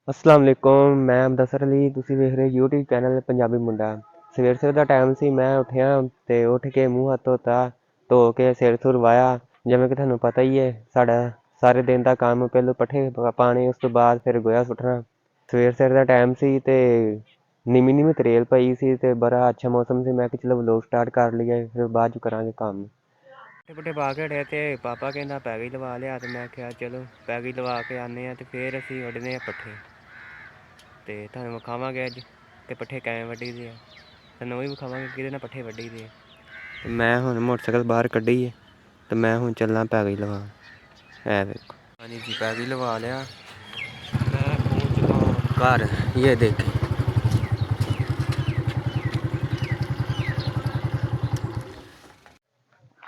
अस्सलाम वालेकुम। मैं मुदस्सिर अली, ਤੁਸੀਂ ਵੇਖ ਰਹੇ YouTube ਚੈਨਲ ਪੰਜਾਬੀ ਮੁੰਡਾ। ਸਵੇਰ ਸਵੇਰ ਦਾ ਟਾਈਮ ਸੀ, ਮੈਂ ਉੱਠਿਆ ਤੇ ਉੱਠ ਕੇ ਮੂੰਹ ਹੱਥ ਧੋਤਾ, ਧੋ ਕੇ ਸਿਰ ਸੁਰ ਵਾਇਆ। ਜਿਵੇਂ ਕਿ ਤੁਹਾਨੂੰ ਪਤਾ ਹੀ ਹੈ, ਸਾਡਾ ਸਾਰੇ ਦਿਨ ਦਾ ਕੰਮ ਪਹਿਲਾਂ ਪੱਠੇ ਪਾਉਣੇ, ਉਸ ਤੋਂ ਬਾਅਦ ਫਿਰ ਗੋਹਾ ਸੁੱਟਣਾ। ਸਵੇਰ ਸਵੇਰ ਦਾ ਟਾਈਮ ਸੀ ਤੇ ਨੀਵੀਂ ਨੀਵੀਂ ਤਰੇਲ ਪਈ ਸੀ ਤੇ ਬੜਾ ਅੱਛਾ ਮੌਸਮ ਸੀ। ਮੈਂ ਕਿਹਾ ਚਲੋ ਵਲੋਗ ਸਟਾਰਟ ਕਰ ਲਈਏ, ਫਿਰ ਬਾਅਦ 'ਚ ਕਰਾਂਗੇ ਕੰਮ। ਪੱਠੇ ਪੁੱਠੇ ਪਾ ਕੇ ਹਟਿਆ ਤੇ ਪਾਪਾ ਕਹਿੰਦਾ ਪੈਗੀ ਲਵਾ ਲਿਆ, ਤੇ ਮੈਂ ਕਿਹਾ ਚਲੋ ਪੈਗੀ ਲਵਾ ਕੇ ਆਉਂਦੇ ਹਾਂ ਤੇ ਫਿਰ ਅਸੀਂ ਵੱਢਦੇ ਹਾਂ ਪੱਠੇ। ਤੇ ਤੁਹਾਨੂੰ ਵਿਖਾਵਾਂਗੇ ਅੱਜ ਕਿ ਪੱਠੇ ਕਿਵੇਂ ਵੱਢੀ ਦੇ ਆ। ਤੁਹਾਨੂੰ ਉਹ ਵੀ ਵਿਖਾਵਾਂਗੇ ਕਿਹਦੇ ਨਾਲ ਪੱਠੇ ਵੱਢੀ ਦੇ ਆ। ਤੇ ਮੈਂ ਹੁਣ ਮੋਟਰਸਾਈਕਲ ਬਾਹਰ ਕੱਢੀ ਹੈ ਤੇ ਮੈਂ ਹੁਣ ਚੱਲਾਂ ਪੈਗੀ ਲਵਾ। ਐ ਵੇਖੋ, ਹਾਂਜੀ ਜੀ ਪੈਗੀ ਲਵਾ ਲਿਆ। ਮੈਂ ਪਹੁੰਚ ਚੁੱਕਾ हूँ घर। ये देखें,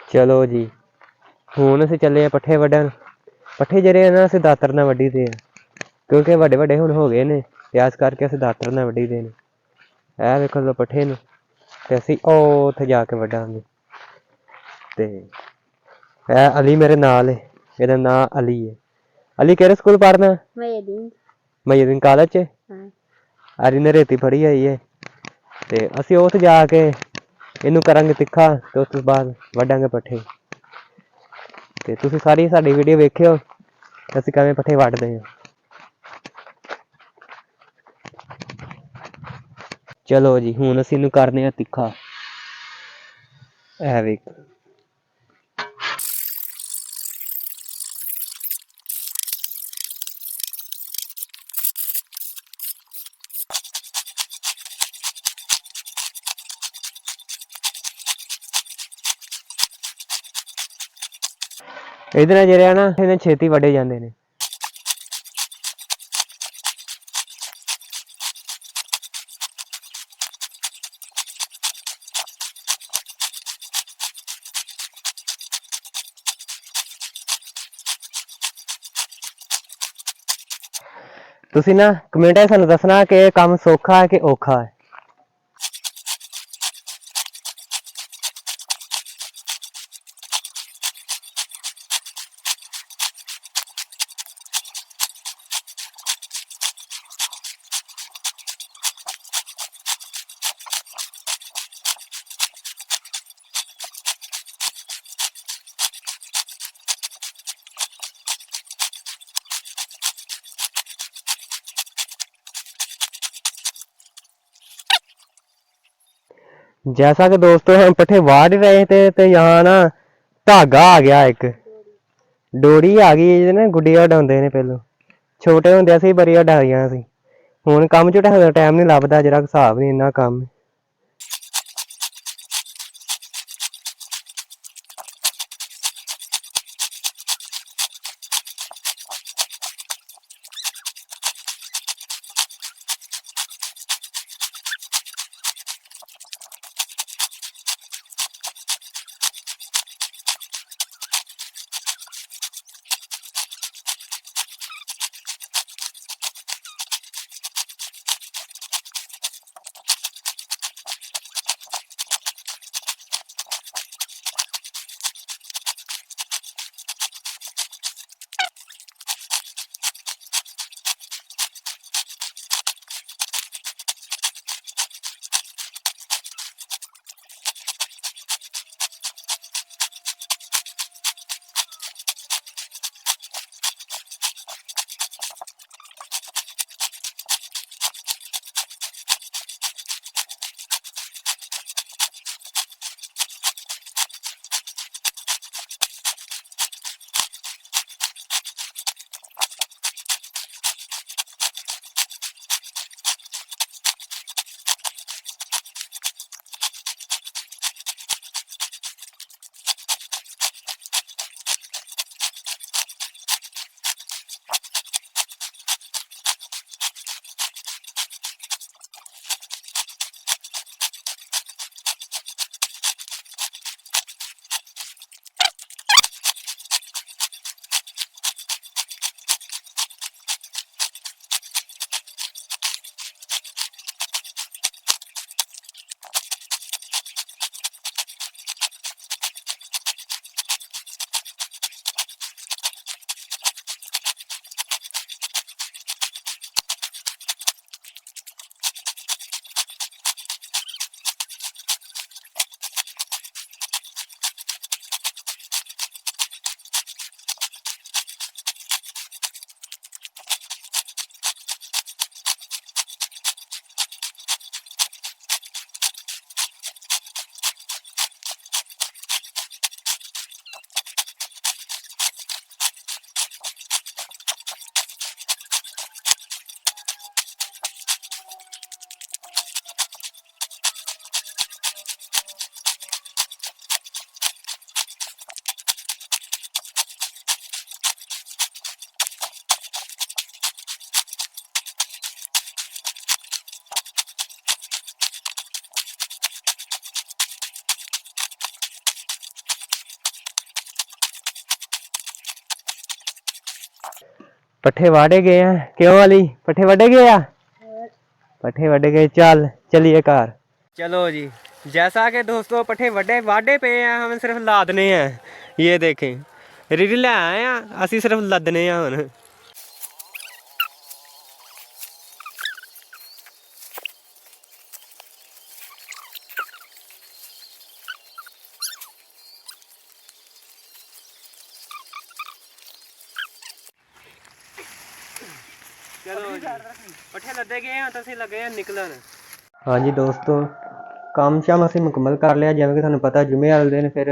ਚਲੋ ਜੀ ਹੁਣ ਅਸੀਂ ਚੱਲੇ ਆ ਪੱਠੇ ਵੱਢਣ। ਪੱਠੇ ਜਿਹੜੇ ਆ ਨਾ ਅਸੀਂ ਦਾਤਰ ਨਾਲ ਵੱਢੀ ਦੇ ਆ, ਕਿਉਂਕਿ ਵੱਡੇ ਵੱਡੇ ਹੁਣ ਹੋ ਗਏ ਨੇ ਤੇ ਇਸ ਕਰਕੇ ਅਸੀਂ ਦਾਤਰ ਨਾਲ ਵੱਢੀ ਦੇ ਨੇ। ਇਹ ਵੇਖੋ ਲੋ ਪੱਠੇ ਨੂੰ, ਤੇ ਅਸੀਂ ਉਹ ਉੱਥੇ ਜਾ ਕੇ ਵੱਢਾਂਗੇ। ਤੇ ਇਹ ਅਲੀ ਮੇਰੇ ਨਾਲ ਹੈ, ਇਹਦਾ ਨਾਂ ਅਲੀ ਹੈ। ਅਲੀ ਕਿਹੜੇ ਸਕੂਲ ਪੜ੍ਹਨਾ? ਮਈਦੀਨ ਕਾਲਜ ਚ। ਅਲੀ ਨੇ ਰੇਤੀ ਫੜੀ ਹੋਈ ਹੈ ਤੇ ਅਸੀਂ ਉੱਥੇ ਜਾ ਕੇ ਇਹਨੂੰ ਕਰਾਂਗੇ ਤਿੱਖਾ ਤੇ ਉਸ ਤੋਂ ਬਾਅਦ ਵੱਢਾਂਗੇ ਪੱਠੇ। ਤੇ ਤੁਸੀਂ ਸਾਰੀ ਸਾਡੀ ਵੀਡੀਓ ਵੇਖਿਓ ਅਸੀਂ ਕਿਵੇਂ ਪੱਠੇ ਵੱਢਦੇ ਹਾਂ। ਚਲੋ ਜੀ ਹੁਣ ਅਸੀਂ ਇਹਨੂੰ ਕਰਨੇ ਆ ਤਿੱਖਾ। ਇਹ ਵੇਖ, ਇਹਦੇ ਨਾਲ ਜਿਹੜੇ ਆ ਨਾ ਇਹਨੇ ਛੇਤੀ ਵੱਢੇ ਜਾਂਦੇ ਨੇ। ਤੁਸੀਂ ਨਾ ਕਮੈਂਟਾਂ 'ਚ ਸਾਨੂੰ ਦੱਸਣਾ ਕਿ ਇਹ ਕੰਮ ਸੌਖਾ ਹੈ ਕਿ ਔਖਾ ਹੈ। जैसा कि दोस्तों हम पट्ठे वाढ़ रहे थे तो यहाँ ना धागा आ गया एक, डोरी आ गई ना गुड्डियां उडाउंदे ने पहलों। छोटे हुंदे असीं बड़ी उडाईयां सी। हुण काम च टाइम नहीं लभदा, जरा हिसाब नहीं इन्ना काम। पट्ठे वाढ़े गए हैं क्यों वाली पट्ठे वढ़े गए आ पट्ठे वढ़े गए चल चलिए घर। चलो जी जैसा कि दोस्तों पट्ठे वाढ़े पे हैं हम सिर्फ लादने हैं ये देखें रीढ़ी ले आए हैं असी सिर्फ लदने हैं हुण। चलो जी पट्ठे लदे गए हैं तो असीं लगे हैं निकलन। हाँ जी दोस्तों काम शाम असीं मुकम्मल कर लिया जिवें कि तुहानूं पता जुमे वाले दिन फिर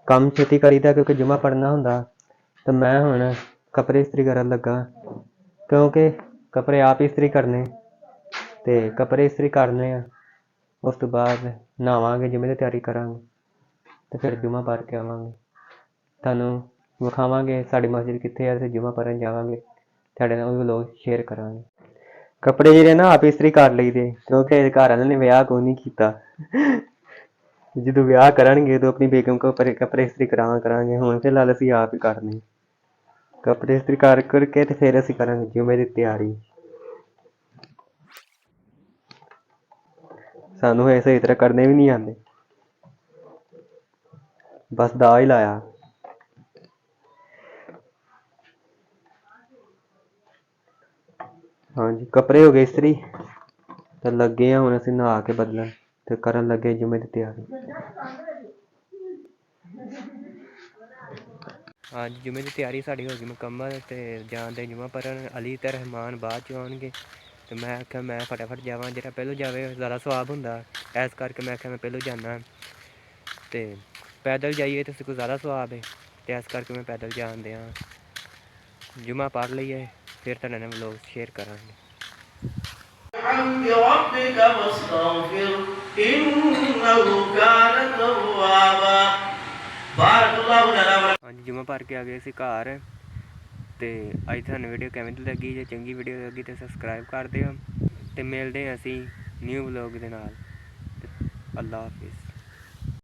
काम छेती करीदा क्योंकि जुमा पढ़ना हुंदा ते मैं हुण कपड़े इस्त्री करन लगा क्योंकि कपड़े आप ही इस्त्री करने ते कपड़े इस्त्री करने आ उस तो बाद नहावांगे जुमे दी तैयारी करांगे ते फिर जुमा पढ़ के आवांगे तुहानूं विखावांगे साडी मस्जिद कित्थे है ते जुमा पढ़न जावांगे ਤੁਹਾਡੇ ਨਾਲ ਵੀ ਲੋਕ ਸ਼ੇਅਰ ਕਰਾਂਗੇ। ਕੱਪੜੇ ਜਿਹੜੇ ਨਾ ਆਪ ਇਸਤਰੀ ਕਰ ਲਈਦੇ ਕਿਉਂਕਿ ਘਰ ਵਾਲਿਆਂ ਨੇ ਵਿਆਹ ਕੋਈ ਨਹੀਂ ਕੀਤਾ ਜਦੋਂ ਵਿਆਹ ਕਰਨਗੇ ਤਾਂ ਆਪਣੀ ਬੇਗਮ ਕੋ ਕੱਪੜੇ ਇਸਤਰੀ ਕਰਾਂਗੇ ਹੁਣ ਫਿਲਹਾਲ ਅਸੀਂ ਆਪ ਹੀ ਕਰਨੇ ਕੱਪੜੇ ਇਸਤਰੀ ਕਰਕੇ ਤੇ ਫਿਰ ਅਸੀਂ ਕਰਾਂਗੇ ਜੁਮੇ ਦੀ ਤਿਆਰੀ। ਸਾਨੂੰ ਇਹ ਸਹੀ ਤਰ੍ਹਾਂ ਕਰਨੇ ਵੀ ਨਹੀਂ ਆਉਂਦੇ ਬਸ ਦਾ ਹੀ ਲਾਇਆ। हाँ जी कपड़े हो गए इस्त्री तो लगे हैं हुण असीं नहा के बदलन ते करन लगे जुमे दी तैयारी। हाँ जी जुमे दी तैयारी साडी हो गई मुकम्मल ते जान दे जुमा पढ़न अली ते रहमान बाद च आउणगे ते मैं आख्या मैं फटाफट जावां जेह्ड़ा पैह्लों जावे ज़्यादा सवाब हुंदा इस करके मैं आख्या मैं पैह्लों जाना ते पैदल जाइए ते कोई ज़्यादा सवाब है ते इस करके मैं पैदल जान दियां जुमा पढ़ लईए फिर तुहाडे नाल व्लॉग शेयर करांगे। بحمد ربك واستغفر إنه كان توابا بارك الله لنا हाँ जी जुमा भर के आ गए असीं घर ते अज तुहानूं वीडियो किवें दी लगी जे चंगी वीडियो लगी तो सबसक्राइब कर दिओ ते मिलदे असीं न्यू व्लॉग दे नाल। अल्लाह हाफिज़।